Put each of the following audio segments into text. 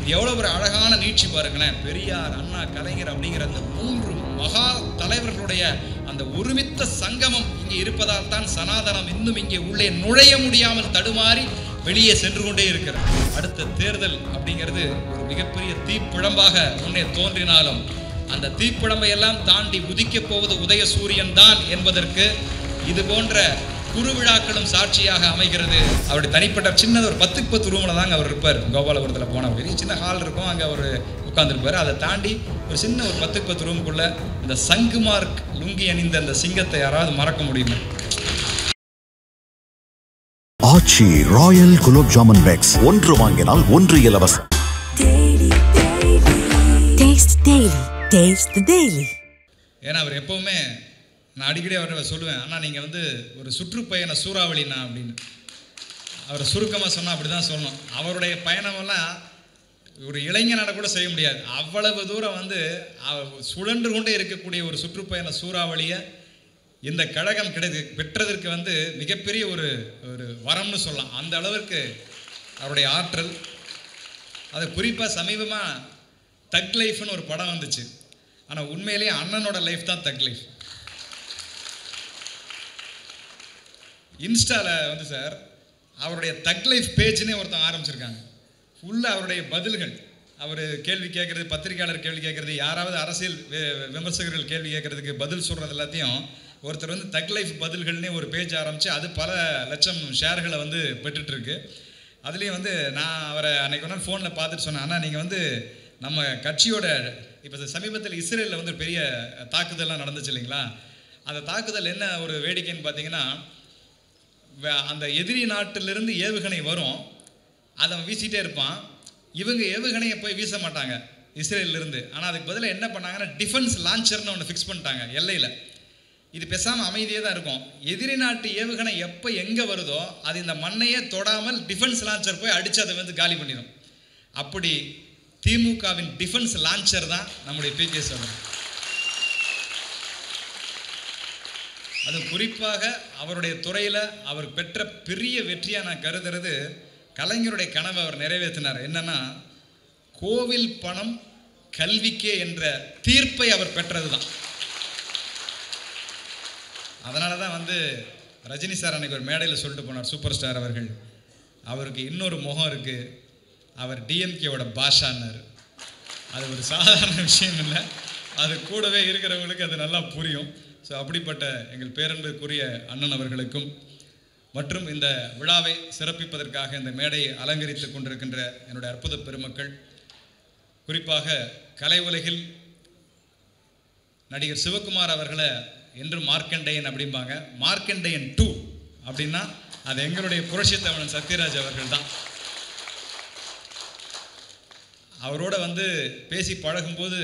இது எவ்வளோ ஒரு அழகான நீட்சி பாருங்களேன். பெரியார், அண்ணா, கலைஞர் அப்படிங்கிற அந்த 3 மகா தலைவர்களுடைய அந்த ஒருமித்த சங்கமம் இங்கே இருப்பதால் தான் சனாதனம் இன்னும் இங்கே உள்ளே நுழைய முடியாமல் தடுமாறி வெளியே சென்று கொண்டே இருக்கிறது. அடுத்த தேர்தல் அப்படிங்கிறது ஒரு மிகப்பெரிய தீப்பிழம்பாக முன்னே தோன்றினாலும் அந்த தீப்பிழம்பை எல்லாம் தாண்டி உதிக்கப் போவது உதய சூரியன் தான் என்பதற்கு இது போன்ற குறுவிழாக்களும் சாட்சியாக அமைகிறது. அவருடைய தனிப்பட்ட சின்னது ஒரு 10க்கு 10 ரூமில் தாங்க அவர் இருப்பார். கோபாலபுரத்தில் போன பெரிய சின்ன ஹால் இருக்கும், அங்கே அவர் உட்காந்துருப்பார். அதை தாண்டி ஒரு சின்ன ஒரு 10க்கு 10 ரூமுக்குள்ள இந்த சங்குமார்க் லுங்கி அணிந்த அந்த சிங்கத்தை யாராவது மறக்க முடியுமா? ஆச்சி ராயல் குலோப் ஜாமுன் பேக்ஸ், 1 வாங்கினால் 1 இலவசம். ஏன்னா அவர் எப்பவுமே, நான் அடிக்கடி அவரை சொல்லுவேன், ஆனால் நீங்கள் வந்து ஒரு சுற்றுப்பயண சூறாவளினா அப்படின்னு. அவரை சுருக்கமாக சொன்னால் அப்படி தான் சொல்லணும். அவருடைய பயணமெல்லாம் ஒரு இளைஞனால கூட செய்ய முடியாது. அவ்வளவு தூரம் வந்து சுழன்று கொண்டே இருக்கக்கூடிய ஒரு சுற்றுப்பயண சூறாவளியை இந்த கழகம் பெற்றதற்கு வந்து மிகப்பெரிய ஒரு வரம்னு சொல்லலாம். அந்த அளவிற்கு அவருடைய ஆற்றல். அது குறிப்பாக சமீபமாக தக் லைஃப்னு ஒரு படம் வந்துச்சு. ஆனால் உண்மையிலேயே அண்ணனோட லைஃப் தான் தக் லைஃப். இன்ஸ்டாவில் வந்து சார் அவருடைய தக் லைஃப் பேஜ்னே ஒருத்தன் ஆரம்பிச்சிருக்காங்க. ஃபுல்லாக அவருடைய பதில்கள், அவர் கேள்வி கேட்குறது, பத்திரிகையாளர் கேள்வி கேட்குறது, யாராவது அரசியல் விமர்சகர்கள் கேள்வி கேட்குறதுக்கு பதில் சொல்கிறது எல்லாத்தையும் ஒருத்தர் வந்து தக் லைஃப் பதில்கள்னே ஒரு பேஜ் ஆரம்பித்து அது பல லட்சம் ஷேர்களை வந்து பெற்றுட்ருக்கு. அதுலேயும் வந்து நான் அவரை அன்றைக்கு ஒரு நாள் ஃபோனில் பார்த்துட்டு சொன்னேன், ஆனால் நீங்கள் வந்து நம்ம கட்சியோட இப்போ சமீபத்தில் இஸ்ரேலில் வந்து பெரிய தாக்குதல்லாம் நடந்துச்சு இல்லைங்களா? அந்த தாக்குதல் என்ன ஒரு வேடிக்கைன்னு பார்த்தீங்கன்னா, அந்த எதிரி நாட்டிலிருந்து ஏவுகணை வரும், அதை வீசிகிட்டே இருப்பான். இவங்க ஏவுகணையை போய் வீச மாட்டாங்க இஸ்ரேலிருந்து. ஆனால் அதுக்கு பதிலாக என்ன பண்ணாங்கன்னா டிஃபென்ஸ் லான்ச்சர்னு ஒன்று ஃபிக்ஸ் பண்ணிட்டாங்க எல்லையில். இது பேசாமல் அமைதியே தான் இருக்கும். எதிரி நாட்டு ஏவுகணை எப்போ எங்கே வருதோ அது இந்த மண்ணையே தொடாமல் டிஃபென்ஸ் லான்ச்சர் போய் அடித்து அதை வந்து காலி பண்ணிடும். அப்படி திமுகவின் டிஃபென்ஸ் லான்ச்சர் தான் நம்முடைய பி.கே. சோழன். அது குறிப்பாக அவருடைய துறையில் அவர் பெற்ற பெரிய வெற்றியாக நான் கருதுறது, கலைஞருடைய கனவை அவர் நிறைவேற்றினார். என்னன்னா, கோவில் பணம் கல்விக்கே என்ற தீர்ப்பை அவர் பெற்றது தான். அதனால தான் வந்து ரஜினி சார் அன்றைக்கி ஒரு மேடையில் சொல்லிட்டு போனார், சூப்பர் ஸ்டார் அவர்கள், அவருக்கு இன்னொரு முகம் இருக்குது, அவர் டிஎம்கேவோட பாஷான்னார். அது ஒரு சாதாரண விஷயம் இல்லை, அது கூடவே இருக்கிறவங்களுக்கு அது நல்லா புரியும். ஸோ அப்படிப்பட்ட எங்கள் பேரன்புக்குரிய அண்ணன் அவர்களுக்கும் மற்றும் இந்த விழாவை சிறப்பிப்பதற்காக இந்த மேடையை அலங்கரித்து கொண்டிருக்கின்ற என்னுடைய அற்புத பெருமக்கள், குறிப்பாக கலை உலகில் நடிகர் சிவகுமார் அவர்களை என்று மார்க்கண்டேயன் அப்படிம்பாங்க. மார்க்கண்டேயன் 2 அப்படின்னா அது எங்களுடைய புரட்சி தமிழன் சத்யராஜ் அவர்கள் தான். அவரோட வந்து பேசி பழகும்போது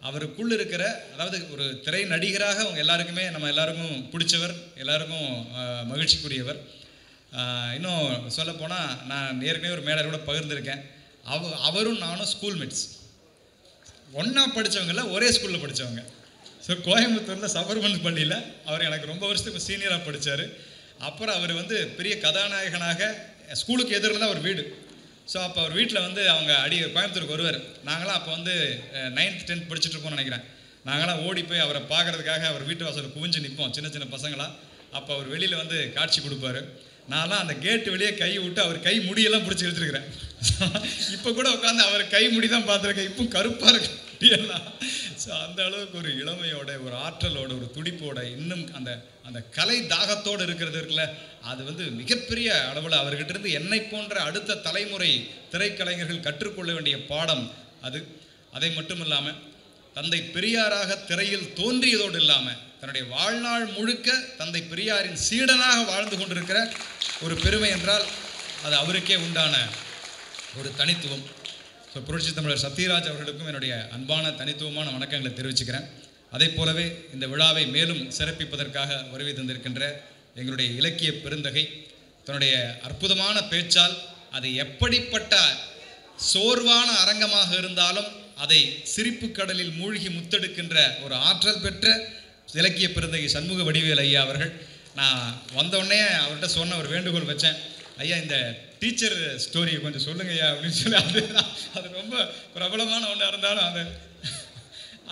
அவருக்குள் இருக்கிற, அதாவது ஒரு திரை நடிகராக அவங்க எல்லாருக்குமே நம்ம எல்லாருக்கும் பிடிச்சவர், எல்லாருக்கும் மகிழ்ச்சிக்குரியவர். இன்னும் சொல்லப்போனால் நான் ஏற்கனவே ஒரு மேடையில் கூட பகிர்ந்திருக்கேன், அவரும் நானும் ஸ்கூல்மேட்ஸ், ஒன்றா படித்தவங்கள ஒரே ஸ்கூலில் படித்தவங்க. ஸோ கோயம்புத்தூரில் சபர்மன் பள்ளியில் அவர் எனக்கு ரொம்ப வருஷத்துக்கு சீனியராக படித்தார். அப்புறம் அவர் வந்து பெரிய கதாநாயகனாக ஸ்கூலுக்கு எதிரில் தான் ஒரு வீடு. ஸோ அப்போ அவர் வீட்டில் வந்து அவங்க கோயம்புத்தூருக்கு வருவார். நாங்களாம் அப்போ வந்து 9th 10th படிச்சுட்டு இருப்போம்னு நினைக்கிறேன். நாங்களாம் ஓடி போய் அவரை பார்க்குறதுக்காக அவர் வீட்டு வாசலில் குவிஞ்சு நிற்போம் சின்ன சின்ன பசங்களாம். அப்போ அவர் வெளியில் வந்து காட்சி கொடுப்பாரு. நான்லாம் அந்த கேட்டு வெளியே கை விட்டு அவர் கை முடியெல்லாம் பிடிச்சி எடுத்துருக்கிறேன். இப்போ கூட உட்காந்து அவர் கை முடி தான் பார்த்துருக்கேன். இப்போ கருப்பாக இருக்கு முடியெல்லாம். ஸோ அந்த அளவுக்கு ஒரு இளமையோட, ஒரு ஆற்றலோட, ஒரு துடிப்போட, இன்னும் அந்த அந்த கலை தாகத்தோடு இருக்கிறது இருக்குல்ல, அது வந்து மிகப்பெரிய அளவில் அவர்கிட்ட இருந்து என்னை போன்ற அடுத்த தலைமுறை திரைக்கலைஞர்கள் கற்றுக்கொள்ள வேண்டிய பாடம் அது. அதை மட்டும் இல்லாமல் தந்தை பெரியாராக திரையில் தோன்றியதோடு இல்லாமல் தன்னுடைய வாழ்நாள் முழுக்க தந்தை பெரியாரின் சீடனாக வாழ்ந்து கொண்டிருக்கிற ஒரு பெருமை என்றால் அது அவருக்கே உண்டான ஒரு தனித்துவம். ஸோ புரட்சி தமிழர் சத்யராஜ் அவர்களுக்கும் என்னுடைய அன்பான தனித்துவமான வணக்கங்களை தெரிவிச்சுக்கிறேன். அதே போலவே இந்த விழாவை மேலும் சிறப்பிப்பதற்காக வருகை தந்திருக்கின்ற எங்களுடைய இலக்கிய பெருந்தகை, தன்னுடைய அற்புதமான பேச்சால் அது எப்படிப்பட்ட சோர்வான அரங்கமாக இருந்தாலும் அதை சிரிப்பு கடலில் மூழ்கி முத்தெடுக்கின்ற ஒரு ஆற்றல் பெற்ற இலக்கிய பெருந்தகை சண்முக வடிவேல் ஐயா அவர்கள். நான் வந்தோடனே அவர்கிட்ட சொன்ன ஒரு வேண்டுகோள் வச்சேன், ஐயா இந்த டீச்சர் ஸ்டோரியை கொஞ்சம் சொல்லுங்க ஐயா அப்படின்னு சொல்லி. அது ரொம்ப பிரபலமான ஒன்றா இருந்தாலும்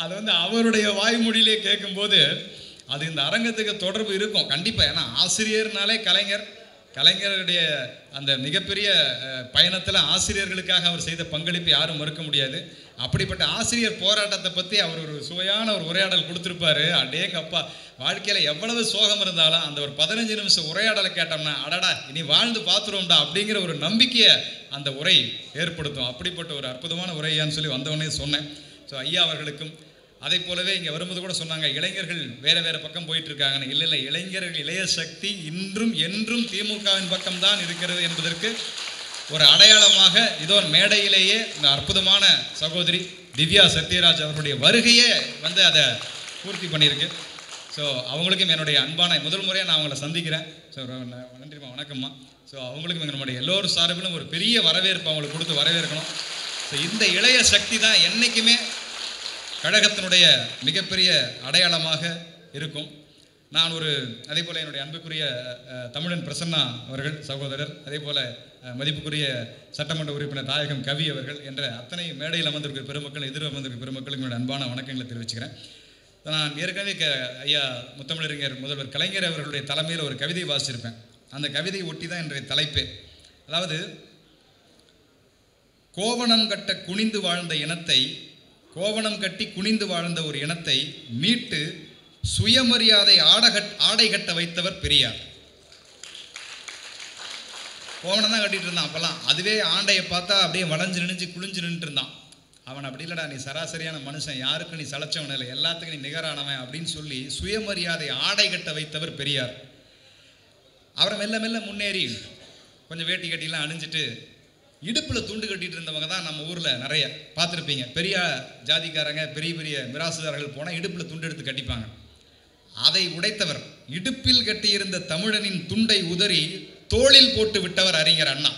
அது வந்து அவருடைய வாய்மொழியிலே கேட்கும்போது அது இந்த அரங்கத்துக்கு தொடர்பு இருக்கும் கண்டிப்பாக. ஏன்னா ஆசிரியர்னாலே கலைஞருடைய அந்த மிகப்பெரிய பயணத்தில் ஆசிரியர்களுக்காக அவர் செய்த பங்களிப்பு யாரும் மறுக்க முடியாது. அப்படிப்பட்ட ஆசிரியர் போராட்டத்தை பற்றி அவர் ஒரு சுவையான ஒரு உரையாடல் கொடுத்துருப்பாரு. அடேங்கப்பா, வாழ்க்கையில் எவ்வளவு சோகம் இருந்தாலும் அந்த ஒரு 15 நிமிஷம் உரையாடலை கேட்டோம்னா அடடா இனி வாழ்ந்து பார்த்துருவோம்டா அப்படிங்கிற ஒரு நம்பிக்கையை அந்த உரை ஏற்படுத்தும். அப்படிப்பட்ட ஒரு அற்புதமான உரையான்னு சொல்லி வந்தவொடனே சொன்னேன். ஸோ ஐயா அவர்களுக்கும் அதே போலவே இங்கே வரும்போது கூட சொன்னாங்க இளைஞர்கள் வேறு பக்கம் போயிட்டு இருக்காங்கன்னு. இல்லை, இளைஞர்கள் இளைய சக்தி இன்றும் என்றும் திமுகவின் பக்கம்தான் இருக்கிறது என்பதற்கு ஒரு அடையாளமாக இதோ மேடையிலேயே இந்த அற்புதமான சகோதரி திவ்யா சத்யராஜ் அவர்களுடைய வருகையே வந்து அதை பூர்த்தி பண்ணியிருக்கு. ஸோ அவங்களுக்கும் என்னுடைய அன்பான முதல் முறையாக நான் அவங்கள சந்திக்கிறேன். ஸோ நன்றிம்மா, வணக்கம்மா. ஸோ அவங்களுக்கும் நம்முடைய எல்லோரும் சார்பிலும் ஒரு பெரிய வரவேற்பு அவங்களுக்கு கொடுத்து வரவேற்கணும். ஸோ இந்த இளைய சக்தி தான் என்றைக்குமே கழகத்தினுடைய மிகப்பெரிய அடையாளமாக இருக்கும். நான் அதே போல் என்னுடைய அன்புக்குரிய தமிழன் பிரசன்னா அவர்கள் சகோதரர், அதே போல் மதிப்புக்குரிய சட்டமன்ற உறுப்பினர் தாயகம் கவி அவர்கள் என்ற அத்தனை மேடையில் அமர்ந்திருக்கிற பெருமக்கள், எதிர் அமர்ந்திருக்கிற பெருமக்களுக்கு என்னுடைய அன்பான வணக்கங்களை தெரிவிச்சுக்கிறேன். நான் ஏற்கனவே ஐயா முத்தமிழறிஞர் முதல்வர் கலைஞர் அவர்களுடைய தலைமையில் ஒரு கவிதை வாசிச்சிருப்பேன். அந்த கவிதையை ஒட்டி தான் இன்றைய தலைப்பே. அதாவது, கோவணம் கட்டி குனிந்து வாழ்ந்த ஒரு இனத்தை மீட்டு சுயமரியாதை ஆடை கட்ட வைத்தவர் பெரியார். கோவணம் தான் கட்டிட்டு இருந்தான் அப்பெல்லாம். அதுவே ஆண்டையை பார்த்தா அப்படியே வளைஞ்சு நினைஞ்சு குளிஞ்சு நின்று இருந்தான். அவன் அப்படி இல்லடா, நீ சராசரியான மனுஷன், யாருக்கு நீ சளைச்சவன் இல்லை, எல்லாத்துக்கும் நீ நிகரானவன் அப்படின்னு சொல்லி சுயமரியாதை ஆடை கட்ட வைத்தவர் பெரியார். அவரை மெல்ல மெல்ல முன்னேறி கொஞ்சம் வேட்டி கட்டிலாம் அணிஞ்சிட்டு இடுப்பில் துண்டு கட்டிட்டு இருந்தவங்க தான் நம்ம ஊரில் நிறைய பார்த்துருப்பீங்க. பெரிய ஜாதிக்காரங்க, பெரிய மிராசுதாரர்கள் போனால் இடுப்பில் துண்டு எடுத்து கட்டிப்பாங்க. அதை உடைத்தவர், இடுப்பில் கட்டியிருந்த தமிழனின் துண்டை உதறி தோளில் போட்டு விட்டவர் அறிஞர் அண்ணா.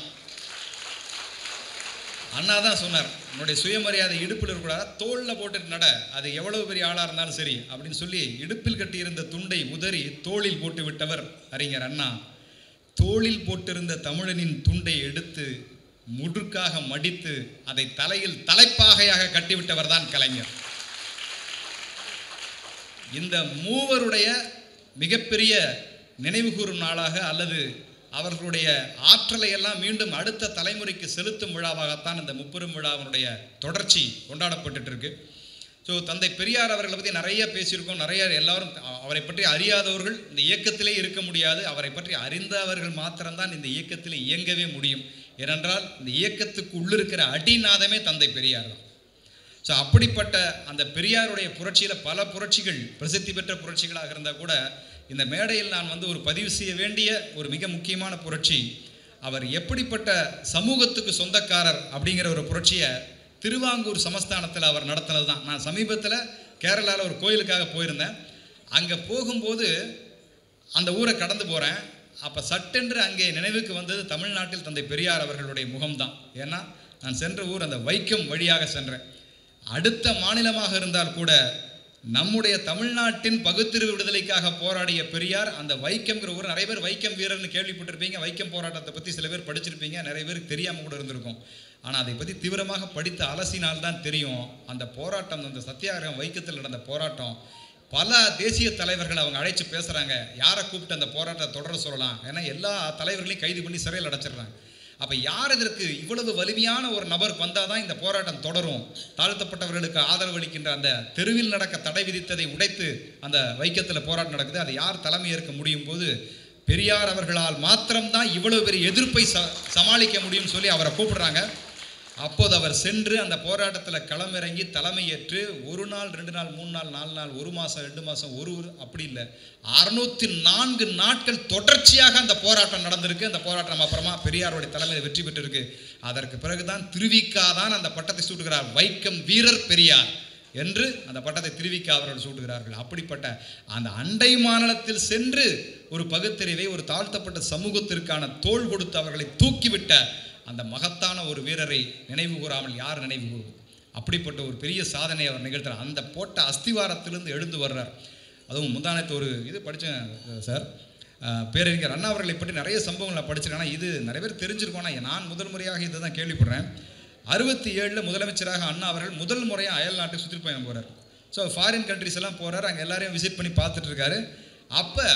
அண்ணா தான் சொன்னார், உன்னுடைய சுயமரியாதை இடுப்பில் இருக்கக்கூடாது, தோளில் போட்டுட்டு நட, அது எவ்வளவு பெரிய ஆளாக இருந்தாலும் சரி அப்படின்னு சொல்லி இடுப்பில் கட்டியிருந்த துண்டை உதறி தோளில் போட்டு விட்டவர் அறிஞர் அண்ணா. தோளில் போட்டிருந்த தமிழனின் துண்டை எடுத்து முடுக்காக மடித்து அதை தலையில் தலைப்பாகையாக கட்டிவிட்டவர் தான் கலைஞர். இந்த மூவருடைய மிகப்பெரிய நினைவு கூறும் நாளாக அல்லது அவர்களுடைய ஆற்றலை எல்லாம் மீண்டும் அடுத்த தலைமுறைக்கு செலுத்தும் விழாவாகத்தான் இந்த முப்பெரும் விழாவினுடைய தொடர்ச்சி கொண்டாடப்பட்டு இருக்கு. ஸோ தந்தை பெரியார் அவர்களை பற்றி நிறைய பேசியிருக்கோம். நிறைய எல்லாரும் அவரை பற்றி அறியாதவர்கள் இந்த இயக்கத்திலே இருக்க முடியாது. அவரை பற்றி அறிந்தவர்கள் மாத்திரம்தான் இந்த இயக்கத்தில் இயங்கவே முடியும். ஏனென்றால் இந்த இயக்கத்துக்கு உள்ளிருக்கிற அடிநாதமே தந்தை பெரியார் தான். ஸோ அப்படிப்பட்ட அந்த பெரியாருடைய புரட்சியில் பல புரட்சிகள் பிரசித்தி பெற்ற புரட்சிகளாக இருந்தால் கூட இந்த மேடையில் நான் ஒரு பதிவு செய்ய வேண்டிய ஒரு மிக முக்கியமான புரட்சி, அவர் எப்படிப்பட்ட சமூகத்துக்கு சொந்தக்காரர் அப்படிங்கிற ஒரு புரட்சியை திருவாங்கூர் சமஸ்தானத்தில் அவர் நடத்தினது தான். நான் சமீபத்தில் கேரளாவில் ஒரு கோயிலுக்காக போயிருந்தேன். அங்கே போகும்போது அந்த ஊரை கடந்து போகிறேன். அப்போ சட்டென்று அங்கே நினைவுக்கு வந்தது தமிழ்நாட்டில் தந்தை பெரியார் அவர்களுடைய முகம்தான். ஏன்னா நான் சென்ற ஊர் அந்த வைக்கம் வழியாக சென்றேன். அடுத்த மாநிலமாக இருந்தால் கூட நம்முடைய தமிழ்நாட்டின் பகுத்தறிவு விடுதலைக்காக போராடிய பெரியார் அந்த வைக்கம்ங்கிற ஊர், நிறைய பேர் வைக்கம் வீரர்னு கேள்விப்பட்டிருப்பீங்க, வைக்கம் போராட்டத்தை பற்றி சில பேர் படிச்சிருப்பீங்க, நிறைய பேருக்கு தெரியாமல் கூட இருந்திருக்கும். ஆனால் அதை பற்றி தீவிரமாக படித்து அலசினால்தான் தெரியும் அந்த போராட்டம், அந்த சத்தியாகிரகம் வைக்கத்தில் நடந்த போராட்டம். பல தேசிய தலைவர்கள் அவங்க அழைச்சி பேசுகிறாங்க, யாரை கூப்பிட்டு அந்த போராட்டத்தை தொடர சொல்லலாம், ஏன்னா எல்லா தலைவர்களையும் கைது பண்ணி சிறையில் அடைச்சிடுறாங்க. அப்போ யார் இதற்கு இவ்வளவு வலிமையான ஒரு நபருக்கு வந்தால் தான் இந்த போராட்டம் தொடரும், தாழ்த்தப்பட்டவர்களுக்கு ஆதரவு அளிக்கின்ற அந்த தெருவில் நடக்க தடை விதித்ததை உடைத்து அந்த வைக்கத்தில் போராட்டம் நடக்குது, அதை யார் தலைமை ஏற்க முடியும் போது பெரியார் அவர்களால் மாத்திரம்தான் இவ்வளவு பெரிய எதிர்ப்பை சமாளிக்க முடியும்னு சொல்லி அவரை கூப்பிடுறாங்க. அப்போது அவர் சென்று அந்த போராட்டத்தில் களமிறங்கி தலைமையேற்று 1 நாள் 2 நாள் 3 நாள் 4 நாள் 1 மாதம் 2 மாதம் அப்படி இல்லை 604 நாட்கள் தொடர்ச்சியாக அந்த போராட்டம் நடந்திருக்கு. அந்த போராட்டம் அப்புறமா பெரியாருடைய தலைமையில் வெற்றி பெற்றிருக்கு. அதற்கு பிறகுதான் திருவிக்காதான் அந்த பட்டத்தை சூட்டுகிறார், வைக்கம் வீரர் பெரியார் என்று அந்த பட்டத்தை திருவிக்கா அவர்கள் சூட்டுகிறார்கள். அப்படிப்பட்ட அந்த அண்டை மாநிலத்தில் சென்று ஒரு பகுத்தறிவை, ஒரு தாழ்த்தப்பட்ட சமூகத்திற்கான தோள் கொடுத்து அவர்களை தூக்கிவிட்ட அந்த மகத்தான ஒரு வீரரை நினைவு கூறாமல் யார் நினைவு கூறுவோம்? அப்படிப்பட்ட ஒரு பெரிய சாதனை அவர் நிகழ்த்துறார். அந்த போட்ட அஸ்திவாரத்திலிருந்து எழுந்து வர்றார். அதுவும் முந்தானத்து ஒரு இது படித்தேன் சார், பேரறிஞர் அண்ணா அவர்களை பற்றி நிறைய சம்பவங்கள் நான் படிச்சிருக்கேன். ஆனால் இது நிறைய பேர் தெரிஞ்சிருக்கோம். ஆனால் நான் முதல் முறையாக இதை தான் கேள்விப்படுறேன். 67 முதலமைச்சராக அண்ணா அவர்கள் முதல் முறையாக அயல் நாட்டுக்கு சுற்றுப்பயணம் போகிறார். ஸோ ஃபாரின் கண்ட்ரிஸ் எல்லாம் போகிறார், அங்கே எல்லாரையும் விசிட் பண்ணி பார்த்துட்டு இருக்காரு. அப்போ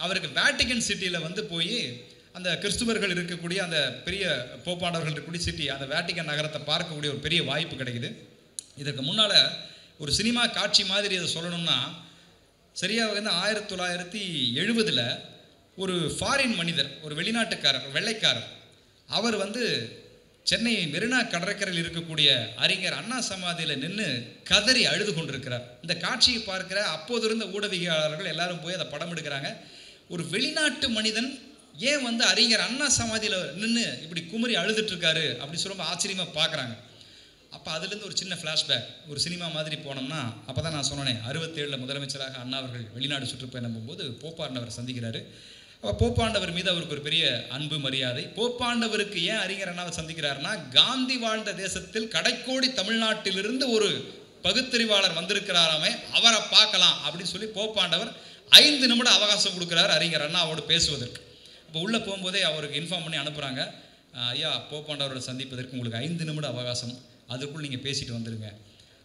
அவருக்கு வேட்டிகன் சிட்டியில் வந்து போய் அந்த கிறிஸ்துவர்கள் இருக்கக்கூடிய அந்த பெரிய போப்பாண்டவர்கள் இருக்கக்கூடிய சிட்டி, அந்த வேட்டிகன் நகரத்தை பார்க்கக்கூடிய ஒரு பெரிய வாய்ப்பு கிடைக்குது. இதற்கு முன்னால் ஒரு சினிமா காட்சி மாதிரி அதை சொல்லணும்னா, சரியாக வந்து 1970 ஒரு ஃபாரின் மனிதர், ஒரு வெளிநாட்டுக்காரர், வெள்ளைக்காரர், அவர் வந்து சென்னை மெரினா கடற்கரையில் இருக்கக்கூடிய அறிஞர் அண்ணா சமாதியில் நின்று கதறி அழுது கொண்டிருக்கிறார். இந்த காட்சியை பார்க்கிற அப்போது இருந்த ஊடகவியலாளர்கள் எல்லாரும் போய் அதை படம் எடுக்கிறாங்க. ஒரு வெளிநாட்டு மனிதன் ஏன் வந்து அறிஞர் அண்ணா சமாதியில் நின்று இப்படி குமரி அழுதுட்டு இருக்காரு அப்படின்னு சொல்லி ரொம்ப ஆச்சரியமாக பார்க்குறாங்க. அப்போ அதுலேருந்து ஒரு சின்ன ஃப்ளாஷ்பேக், ஒரு சினிமா மாதிரி போனோம்னா, அப்போ தான் நான் சொன்னேன் 67 முதலமைச்சராக அண்ணா அவர்கள் வெளிநாடு சுற்றுப்பயணம் போகும்போது போப்பாண்டவர் சந்திக்கிறாரு. அப்போ போப்பாண்டவர் மீது அவருக்கு ஒரு பெரிய அன்பு மரியாதை. போப்பாண்டவருக்கு ஏன் அறிஞர் அண்ணாவை சந்திக்கிறாருன்னா, காந்தி வாழ்ந்த தேசத்தில் கடைக்கோடி தமிழ்நாட்டிலிருந்து ஒரு பகுத்தறிவாளர் வந்திருக்கிறாராமே, அவரை பார்க்கலாம் அப்படின்னு சொல்லி போப்பாண்டவர் 5 நிமிடம் அவகாசம் கொடுக்குறாரு அறிஞர் அண்ணாவோடு பேசுவதற்கு. இப்போ உள்ளே போகும்போதே அவருக்கு இன்ஃபார்ம் பண்ணி அனுப்புகிறாங்க, ஐயா போப்பாண்டவரோட சந்திப்பதற்கு உங்களுக்கு 5 நிமிடம் அவகாசம், அதுக்குள் நீங்கள் பேசிட்டு வந்துடுங்க.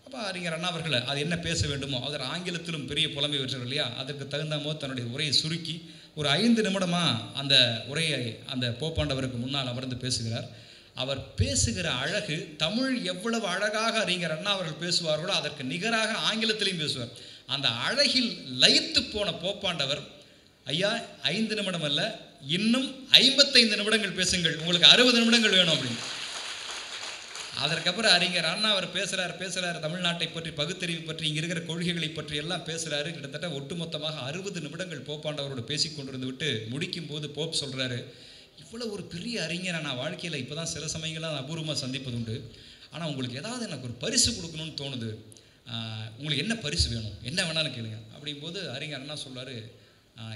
அப்போ அறிஞர் அண்ணா அவர்கள் அது என்ன பேச வேண்டுமோ, அவர் ஆங்கிலத்திலும் பெரிய புலமை பெற்றவர் இல்லையா, அதற்கு தகுந்த போது தன்னுடைய உரையை சுருக்கி ஒரு 5 நிமிடமாக அந்த உரையை அந்த போப்பாண்டவருக்கு முன்னால் அமர்ந்து பேசுகிறார். அவர் பேசுகிற அழகு, தமிழ் எவ்வளவு அழகாக அறிஞர் அண்ணா அவர்கள் பேசுவார்களோ அதற்கு நிகராக ஆங்கிலத்திலையும் பேசுவார். அந்த அழகில் லயித்து போன போப்பாண்டவர், ஐயா 5 நிமிடம் அல்ல, இன்னும் 55 நிமிடங்கள் பேசுங்கள், உங்களுக்கு 60 நிமிடங்கள் வேணும் அப்படின்னு. அதற்கப்புறம் அறிஞர் அண்ணா அவர் பேசுகிறார் தமிழ்நாட்டை பற்றி, பகுத்தறிவு பற்றி, இங்கே இருக்கிற கொள்கைகளை பற்றி எல்லாம் பேசுகிறாரு. கிட்டத்தட்ட ஒட்டுமொத்தமாக 60 நிமிடங்கள் போப்பாண்டவரோடு பேசி கொண்டிருந்து விட்டு முடிக்கும் போது போப் சொல்கிறாரு, இவ்வளோ ஒரு பெரிய அறிஞரை நான் வாழ்க்கையில் இப்போ தான் சில சமயங்கள்லாம் அபூர்வமாக சந்திப்பது உண்டு, ஆனால் உங்களுக்கு ஏதாவது எனக்கு ஒரு பரிசு கொடுக்கணும்னு தோணுது, உங்களுக்கு என்ன பரிசு வேணும், என்ன வேணாலும் கேளுங்க. அப்படிங்கும்போது அறிஞர் அண்ணா சொல்கிறாரு,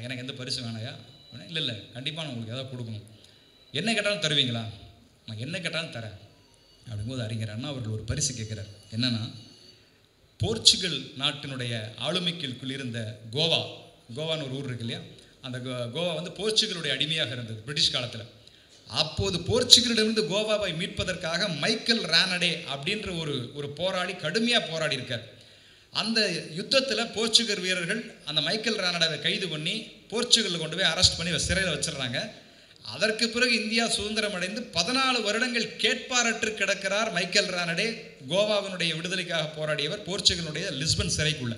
எனக்கு எந்த பரிசு வேணாயா? இல்லை கண்டிப்பாக நான் உங்களுக்கு ஏதாவது கொடுக்கணும், என்ன கேட்டாலும் தருவீங்களா? நான் என்ன கேட்டாலும் தரேன். அப்படிங்கும்போது அறிஞர் அண்ணா அவர்கள் ஒரு பரிசு கேட்குறார். என்னன்னா, போர்ச்சுகல் நாட்டினுடைய ஆளுமைக்குள் இருந்த கோவான்னு ஒரு ஊர் இருக்கு இல்லையா, அந்த கோவா வந்து போர்ச்சுகலுடைய அடிமையாக இருந்தது பிரிட்டிஷ் காலத்தில். அப்போது போர்ச்சுகலிடமிருந்து கோவாவை மீட்பதற்காக மைக்கேல் ரானடே அப்படின்ற ஒரு போராளி கடுமையாக போராடி இருக்கார். அந்த யுத்தத்தில் போர்ச்சுகல் வீரர்கள் அந்த மைக்கேல் ரானடாவை கைது பண்ணி போர்ச்சுகலில் கொண்டு போய் அரெஸ்ட் பண்ணி சிறையில் வச்சிடறாங்க. அதற்கு பிறகு இந்தியா சுதந்திரம் அடைந்து 14 வருடங்கள் கேட்பாரற்று கிடக்கிறார் மைக்கேல் ரானடே. கோவாவினுடைய விடுதலைக்காக போராடியவர் போர்ச்சுகலுடைய லிஸ்பன் சிறைக்குள்ள.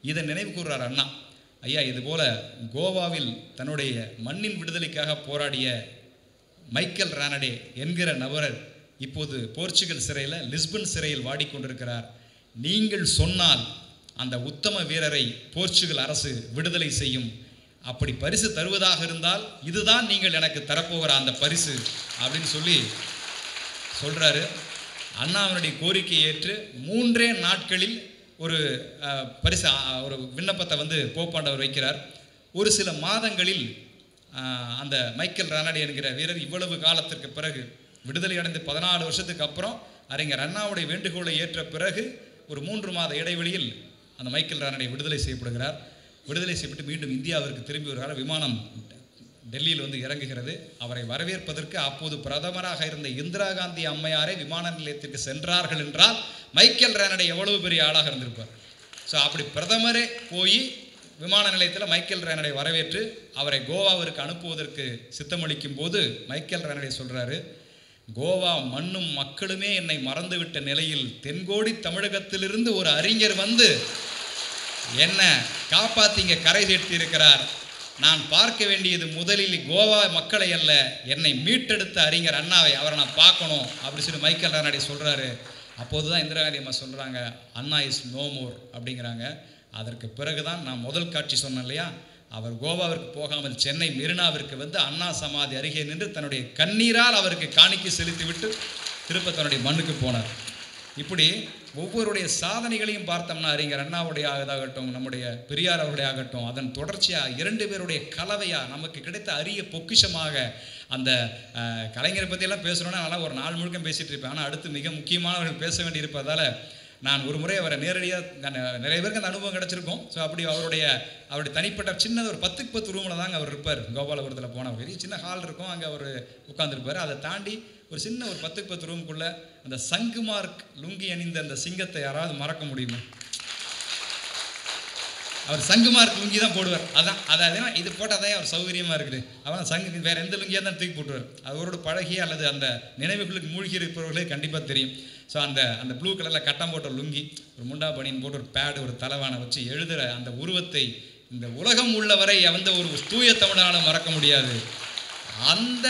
இதை நினைவு கூறுறார் அண்ணா. ஐயா, இதுபோல கோவாவில் தன்னுடைய மண்ணின் விடுதலைக்காக போராடிய மைக்கேல் ரானடே என்கிற நபர் இப்போது போர்ச்சுகல் சிறையில், லிஸ்பன் சிறையில் வாடிக்கொண்டிருக்கிறார். நீங்கள் சொன்னால் அந்த உத்தம வீரரை போர்ச்சுகல் அரசு விடுதலை செய்யும். அப்படி பரிசு தருவதாக இருந்தால் இதுதான் நீங்கள் எனக்கு தரப்போகிற அந்த பரிசு அப்படின்னு சொல்கிறாரு. அண்ணாவினுடைய கோரிக்கையை ஏற்று 3 நாட்களில் ஒரு பரிசு, ஒரு விண்ணப்பத்தை வந்து போப்பாண்டவர் வைக்கிறார். ஒரு சில மாதங்களில் அந்த மைக்கேல் ரானடே என்கிற வீரர் இவ்வளவு காலத்திற்கு பிறகு விடுதலை அடைந்து 14 வருஷத்துக்கு அப்புறம் அறிஞர் அண்ணாவுடைய வேண்டுகோளை ஏற்ற பிறகு ஒரு 3 மாத இடைவெளியில் அந்த மைக்கேல் ரானடே விடுதலை செய்யப்படுகிறார். விடுதலை செய்யப்பட்டு மீண்டும் இந்தியாவிற்கு திரும்பி வருகிறார். விமானம் டெல்லியில் வந்து இறங்குகிறது. அவரை வரவேற்பதற்கு அப்போது பிரதமராக இருந்த இந்திரா காந்தி அம்மையாரை விமான நிலையத்திற்கு சென்றார்கள் என்றால் மைக்கேல் ரானடே எவ்வளவு பெரிய ஆளாக இருந்திருப்பார். ஸோ அப்படி பிரதமரே போய் விமான நிலையத்தில் மைக்கேல் ரானடே வரவேற்று அவரை கோவாவிற்கு அனுப்புவதற்கு சித்தமளிக்கும் போது மைக்கேல் ரானடே சொல்கிறாரு, கோவா மண்ணும் மக்களுமே என்னை மறந்துவிட்ட நிலையில் தென்கோடி தமிழகத்திலிருந்து ஒரு அறிஞர் வந்து என்ன காப்பாற்றி இங்கே கரை சேர்த்தி இருக்கிறார். நான் பார்க்க வேண்டியது முதலில் கோவா மக்களை அல்ல, என்னை மீட்டெடுத்த அறிஞர் அண்ணாவை, அவரை நான் பார்க்கணும் அப்படின்னு சொல்லி மைக்கேல் ரானடே சொல்கிறாரு. அப்போது தான் இந்திரா காந்தி அம்மா சொல்கிறாங்க, அண்ணா இஸ் நோ மோர் அப்படிங்கிறாங்க. அதற்கு பிறகு தான் நான் முதல் காட்சி சொன்னேன் இல்லையா, அவர் கோவாவிற்கு போகாமல் சென்னை மெரினாவிற்கு வந்து அண்ணா சமாதி அருகே நின்று தன்னுடைய கண்ணீரால் அவருக்கு காணிக்கை செலுத்திவிட்டு திரும்ப தன்னுடைய மண்ணுக்கு போனார். இப்படி ஒவ்வொருடைய சாதனைகளையும் பார்த்தோம்னா அறிஞர் அண்ணாவுடைய ஆகட்டும், நம்முடைய பெரியார் அவருடைய ஆகட்டும், அதன் தொடர்ச்சியாக 2 பேருடைய கலவையாக நமக்கு கிடைத்த அரிய பொக்கிஷமாக அந்த கலைஞரை பற்றியெல்லாம் பேசுகிறோன்னா நல்லா ஒரு நாள் முழுக்க பேசிகிட்டு இருப்பேன். ஆனால் அடுத்து மிக முக்கியமானவர்கள் பேச வேண்டி இருப்பதால் நான் ஒரு முறை அவரை நேரடியாக நிறைய பேருக்கு அந்த அனுபவம் கிடச்சிருக்கும். ஸோ அப்படி அவருடைய தனிப்பட்ட சின்னது ஒரு 10க்கு 10 ரூமில் தாங்க அவர் இருப்பார். கோபாலபுரத்தில் போனால் பெரிய சின்ன ஹால் இருக்கும், அங்கே அவர் உட்காந்துருப்பார். அதை தாண்டி ஒரு சின்ன ஒரு 10க்கு 10 ரூமுக்குள்ள அந்த சங்குமார்க் லுங்கி அணிந்த அந்த சிங்கத்தை யாராவது மறக்க முடியுமா? அவர் சங்குமார்க் லுங்கி தான் போடுவார். அதாவது இது போட்டால் அவர் சௌகரியமாக இருக்குது. அவன் சங்கு வேறு எந்த லுங்கியாக தான் தூக்கி போட்டுவார். அவரோட பழகிய அல்லது அந்த நினைவுகளுக்கு மூழ்கி இருப்பவர்களே கண்டிப்பாக தெரியும். ஸோ அந்த ப்ளூ கலரில் கட்டம் போட்ட லுங்கி, ஒரு முண்டா பனியன் போட்டு ஒரு பேடு, ஒரு தலைவானை வச்சு எழுதுகிற அந்த உருவத்தை இந்த உலகம் உள்ளவரை ஒரு தூய தமிழால் மறக்க முடியாது. அந்த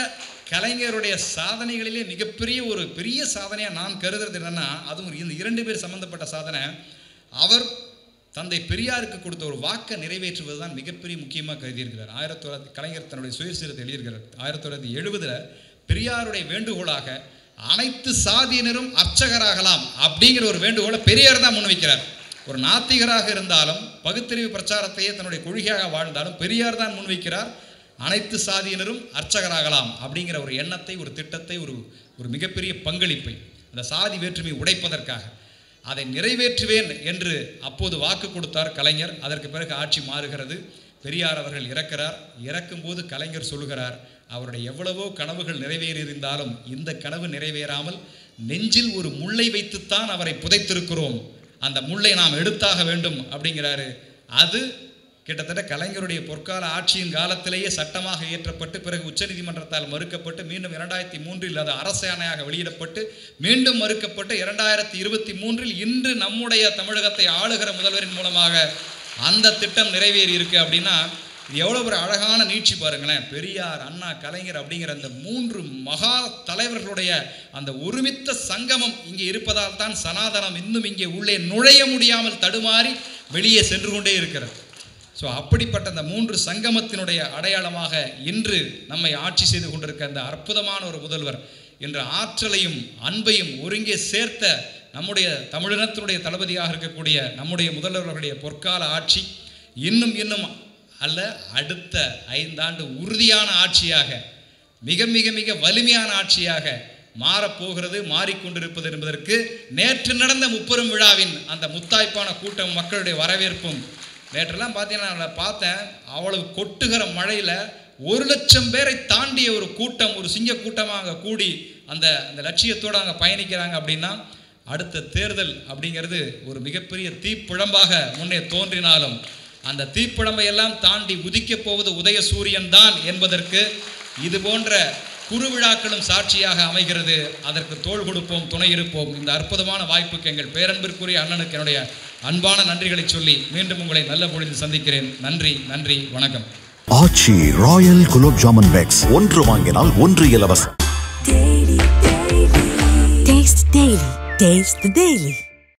கலைஞருடைய சாதனைகளிலே மிகப்பெரிய ஒரு பெரிய சாதனையாக நான் கருதுறது என்னென்னா, அதுவும் இந்த 2 பேர் சம்மந்தப்பட்ட சாதனை, அவர் தந்தை பெரியாருக்கு கொடுத்த ஒரு வாக்கை நிறைவேற்றுவது தான் மிகப்பெரிய முக்கியமாக கருதியிருக்கிறார். கலைஞர் தன்னுடைய சுயசரிதை எழுதியிருக்கிறார். 1970 பெரியாருடைய வேண்டுகோளாக அனைத்து சாதியினரும் அர்ச்சகராகலாம் அப்படிங்கிற ஒரு வேண்டுகோளை பெரியார் தான் முன்வைக்கிறார். ஒரு நாத்திகராக இருந்தாலும் பகுத்தறிவு பிரச்சாரத்தையே தன்னுடைய கொள்கையாக வாழ்ந்தாலும் பெரியார் தான் முன்வைக்கிறார். அனைத்து சாதியினரும் அர்ச்சகராகலாம் அப்படிங்கிற ஒரு எண்ணத்தை, ஒரு திட்டத்தை, ஒரு மிகப்பெரிய பங்களிப்பை அந்த சாதி வேற்றுமை உடைப்பதற்காக அதை நிறைவேற்றுவேன் என்று அப்போது வாக்கு கொடுத்தார் கலைஞர். அதற்கு பிறகு ஆட்சி மாறுகிறது. பெரியார் அவர்கள் இறக்கிறார். இறக்கும்போது கலைஞர் சொல்லுகிறார், அவருடைய எவ்வளவோ கனவுகள் நிறைவேறியிருந்தாலும் இந்த கனவு நிறைவேறாமல் நெஞ்சில் ஒரு முள்ளை வைத்துத்தான் அவரை புதைத்திருக்கிறோம், அந்த முள்ளை நாம் எடுத்தாக வேண்டும் அப்படிங்கிறாரு. அது கிட்டத்தட்ட கலைஞருடைய பொற்கால ஆட்சியின் காலத்திலேயே சட்டமாக இயற்றப்பட்டு பிறகு உச்சநீதிமன்றத்தால் மறுக்கப்பட்டு மீண்டும் 2003 அது அரசாணையாக வெளியிடப்பட்டு மீண்டும் மறுக்கப்பட்டு 2023 இன்று நம்முடைய தமிழகத்தை ஆளுகிற முதல்வரின் மூலமாக அந்த திட்டம் நிறைவேறி இருக்கு. அப்படின்னா இது எவ்வளோ ஒரு அழகான நீட்சி பாருங்களேன். பெரியார், அண்ணா, கலைஞர் அப்படிங்கிற அந்த 3 மகா தலைவர்களுடைய அந்த ஒருமித்த சங்கமம் இங்கே இருப்பதால் தான் சனாதனம் இன்னும் இங்கே உள்ளே நுழைய முடியாமல் தடுமாறி வெளியே சென்று கொண்டே இருக்கிறது. ஸோ அப்படிப்பட்ட அந்த 3 சங்கமத்தினுடைய அடையாளமாக இன்று நம்மை ஆட்சி செய்து கொண்டிருக்க அந்த அற்புதமான ஒரு முதல்வர் என்ற ஆற்றலையும் அன்பையும் ஒருங்கே சேர்த்த நம்முடைய தமிழினத்தினுடைய தளபதியாக இருக்கக்கூடிய நம்முடைய முதல்வர்களுடைய பொற்கால ஆட்சி இன்னும் அல்ல அடுத்த 5 ஆண்டு உறுதியான ஆட்சியாக மிக மிக மிக வலிமையான ஆட்சியாக மாறப்போகிறது, மாறிக்கொண்டிருப்பது என்பதற்கு நேற்று நடந்த முப்பெரும் விழாவின் அந்த முத்தாய்ப்பான கூட்டம், மக்களுடைய வரவேற்பும். நேற்றெல்லாம் பார்த்தீங்கன்னா நான் பார்த்தேன், அவ்வளவு கொட்டுகிற மழையில் 1,00,000 பேரை தாண்டிய ஒரு கூட்டம், ஒரு சிங்க கூட்டமாக அங்கே கூடி அந்த லட்சியத்தோடு அங்கே பயணிக்கிறாங்க. அப்படின்னா அடுத்த தேர்தல் அப்படிங்கிறது ஒரு மிகப்பெரிய தீப்பிழம்பாக முன்னே தோன்றினாலும் அந்த தீப்பிழம்பை எல்லாம் தாண்டி உதிக்கப் போவது உதய சூரியன் தான் என்பதற்கு இது போன்ற குறுவிழாக்களும் சாட்சியாக அமைகிறது. அதற்கு தோள் கொடுப்போம், துணை இருப்போம். இந்த அற்புதமான வாய்ப்புக்கு எங்கள் பேரன்பிற்குரிய அண்ணனுக்கு என்னுடைய அன்பான நன்றிகளை சொல்லி மீண்டும் உங்களை நல்ல பொழுது சந்திக்கிறேன். நன்றி, நன்றி, வணக்கம். ஆச்சி ராயல் குலோப் ஜாமன் பேக்ஸ், 1 வாங்கினால் 1 இலவசம். Taste the Daily.